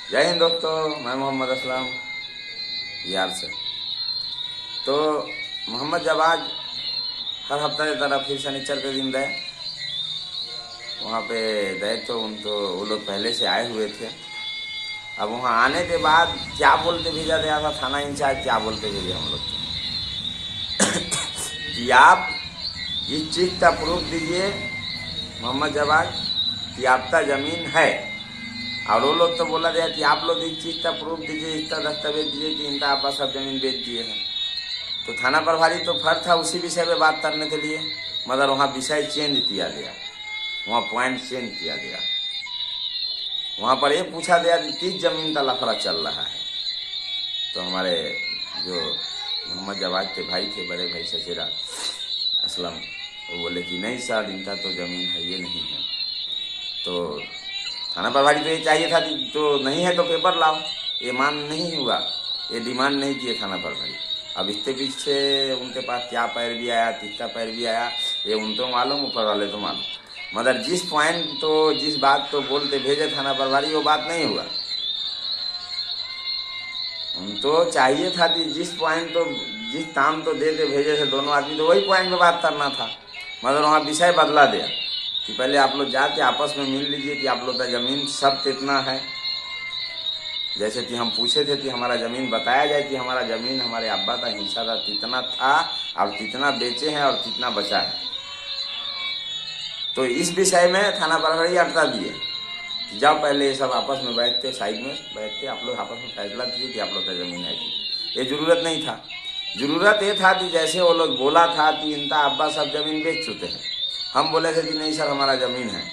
जय हिंद दोस्तों, मैं मोहम्मद असलम यार से। तो मोहम्मद जब आज हर हफ्ता की तरह फिर शनिचर के दिन गए, वहाँ पे गए तो वो लोग पहले से आए हुए थे। अब वहाँ आने के बाद क्या बोलते भेजा गया था, थाना इंचार्ज क्या बोलते भेजे हम लोग कि आप इस चीज़ का प्रूफ दीजिए मोहम्मद जवाद कि आपका ज़मीन है। और वो लोग तो बोला गया कि आप लोग इस चीज़ का प्रूफ दीजिए, इसका दस्तावेज दीजिए कि इनका आपका सब जमीन बेच दिए हैं। तो थाना प्रभारी तो फर था उसी विषय पे बात करने के लिए, मगर वहाँ विषय चेंज किया गया, वहाँ पॉइंट चेंज किया गया। वहाँ पर ये पूछा गया कि किस जमीन का लफड़ा चल रहा है। तो हमारे जो मोहम्मद जवाद के भाई थे, बड़े भाई सचेरा असलम, वो बोले कि नहीं सर, इनका तो ज़मीन है, ये नहीं है। तो थाना प्रभारी तो ये चाहिए था कि तो नहीं है तो पेपर लाओ, ये मान नहीं हुआ, ये डिमांड नहीं किए थाना प्रभारी। अब इसके पीछे उनके पास क्या पैरवी आया, किसका पैरवी आया, ये उनको मालूम, ऊपर वाले तो मालूम। मगर जिस पॉइंट तो जिस बात तो बोलते भेजे थाना प्रभारी, वो बात नहीं हुआ। उनको चाहिए था कि जिस पॉइंट तो जिस काम तो दे भेजे थे दोनों आदमी, तो वही पॉइंट पे बात करना था। मगर वहाँ विषय बदला दिया कि पहले आप लोग जाके आपस में मिल लीजिए कि आप लोग का ज़मीन सब कितना है। जैसे कि हम पूछे थे कि हमारा ज़मीन बताया जाए कि हमारा ज़मीन हमारे अब्बा का हिस्सा था, कितना था और कितना बेचे हैं और कितना बचा है। तो इस विषय में थाना प्रभारी अटका दिए कि जाओ पहले ये सब आपस में बैठते, साइड में बैठते, आप लोग आपस में फैसला कीजिए कि आप लोग का ज़मीन है कि। ये ज़रूरत नहीं था। ज़रूरत ये था कि जैसे वो लोग बोला था कि इनका अब्बा सब ज़मीन बेच चुके हैं, हम बोले थे कि नहीं सर हमारा ज़मीन है,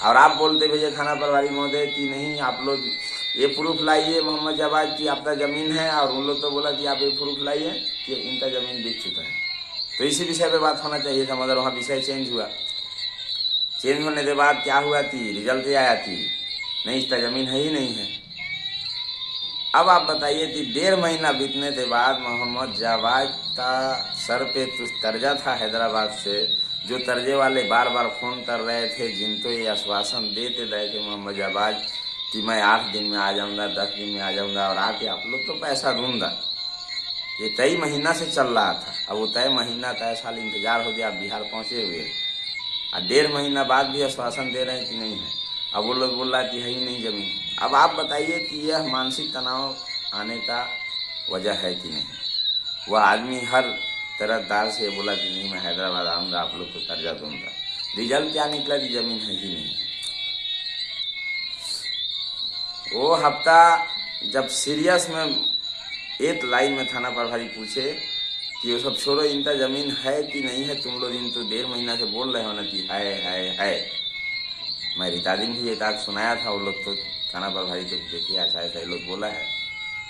और आप बोलते भेजे थाना प्रभारी महोदय कि नहीं आप लोग ये प्रूफ लाइए मोहम्मद जवाद की आपका ज़मीन है, और उन लोग तो बोला कि आप ये प्रूफ लाइए कि इनका ज़मीन बिक चुका है। तो इसी विषय पे बात होना चाहिए था, मगर वहाँ विषय चेंज हुआ। चेंज होने के बाद क्या हुआ कि रिजल्ट आया कि नहीं, इसका ज़मीन है ही नहीं है। अब आप बताइए कि 1.5 महीना बीतने के बाद मोहम्मद जवाद का सर पे कुछ कर्जा था हैदराबाद से, जो कर्जे वाले बार बार फ़ोन कर रहे थे, जिनको ये आश्वासन देते रहे थे मोहम्मद जवाद कि मैं 8 दिन में आ जाऊंगा, 10 दिन में आ जाऊंगा, और आके आप लोग तो पैसा दूंगा। ये तय महीना से चल रहा था। अब वो तय महीना तय साल इंतजार हो गया, बिहार पहुंचे हुए, और 1.5 महीना बाद भी आश्वासन दे रहे हैं कि नहीं है। अब वो लोग बोल रहा है कि है ही नहीं ज़मीन। अब आप बताइए कि यह मानसिक तनाव आने का वजह है कि नहीं। वह आदमी हर तरफदार से बोला कि नहीं मैं हैदराबाद आऊँगा, आप लोग को कर्जा दूंगा। रिजल्ट क्या निकला कि ज़मीन है ही नहीं। वो हफ्ता जब सीरियस में एक लाइन में थाना प्रभारी पूछे कि वो सब छोड़ो, इनका ज़मीन है कि नहीं है, तुम लोग इन तो 1.5 महीना से बोल रहे हो ना कि है। मैं रिकॉर्डिंग भी एक आध सुनाया था, वो लोग तो थाना प्रभारी तो देखिए ऐसा ऐसा लोग बोला है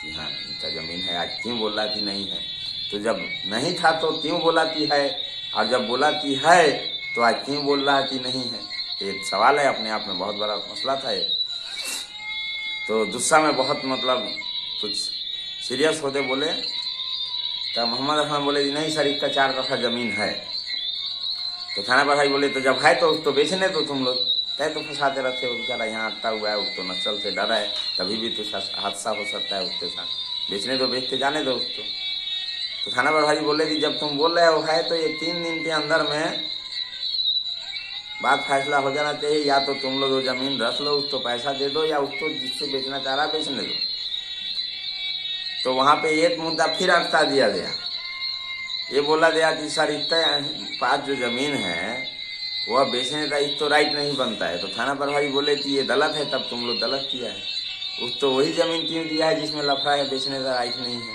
कि हाँ इनका ज़मीन है। आज क्यों बोला कि नहीं है, तो जब नहीं था तो क्यों बोला कि है, और जब बोला कि है तो आज क्यों बोल रहा है कि नहीं है। एक सवाल है, अपने आप में बहुत बड़ा मसला था ये। तो गुस्सा में बहुत मतलब कुछ सीरियस होते बोले, तो मोहम्मद अहमद बोले कि नहीं सर इसका 4 कट्ठा ज़मीन है। तो थाना प्रभारी बोले तो जब है तो उसको बेचने दो, तुम लोग तय तो फंसाते रहते हो, बेचारा यहाँ आता हुआ है, उसको नक्सल से डरा है, कभी भी कुछ हादसा हो सकता है उसके साथ, बेचने दो, बेचते जाने दो उसको। तो थाना प्रभारी बोले कि जब तुम बोल रहे हो है तो ये 3 दिन के अंदर में बात फैसला हो जाना चाहिए, या तो तुम लोग वो ज़मीन रख लो, उसको पैसा दे दो, या उसको जिससे बेचना चाह रहा बेचने दो। तो वहाँ पे एक मुद्दा फिर अटका दिया गया। ये बोला गया कि सर इसका पास जो ज़मीन है वह बेचने का इस तो राइट नहीं बनता है। तो थाना प्रभारी बोले कि ये गलत है, तब तुम लोग गलत किया है, उस तो वही ज़मीन क्यों दिया है जिसमें लफड़ा है, बेचने का राइट नहीं है।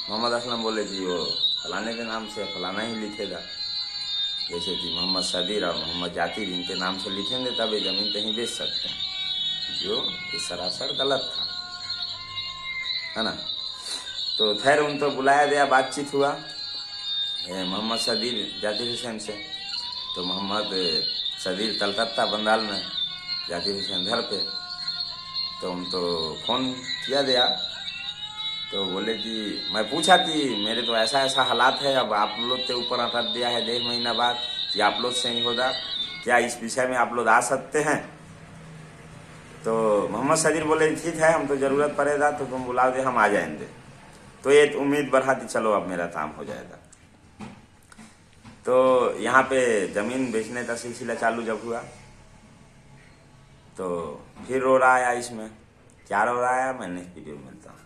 मोहम्मद असलम बोले कि वो फलाने के नाम से फलाना ही लिखेगा, जैसे कि मोहम्मद सदीर और मोहम्मद जाकिर इनके नाम से लिखेंगे तब ये ज़मीन कहीं बेच सकते हैं, जो ये सरासर गलत था, है ना। तो खैर उनको बुलाया गया, बातचीत हुआ मोहम्मद सदीर जाकिर हुसैन से। तो मोहम्मद सदीर कलकत्ता बंगाल में, जाकिर हुसैन घर पे। तो उनको फ़ोन किया गया, तो बोले कि मैं पूछा कि मेरे तो ऐसा ऐसा हालात है, अब आप लोग के ऊपर अटक दिया है 1.5 महीना बाद कि आप लोग से ही होगा, क्या इस विषय में आप लोग आ सकते हैं। तो मोहम्मद सदीर बोले ठीक है, हम तो ज़रूरत पड़ेगा तो तुम बुलाओ दे, हम आ जाएंगे। तो ये उम्मीद बढ़ाती, चलो अब मेरा काम हो जाएगा। तो यहाँ पे ज़मीन बेचने का सिलसिला चालू जब हुआ तो फिर रो रहा आया, इसमें क्या रो रहा है मैं नेक्स्ट वीडियो में मिलता हूँ।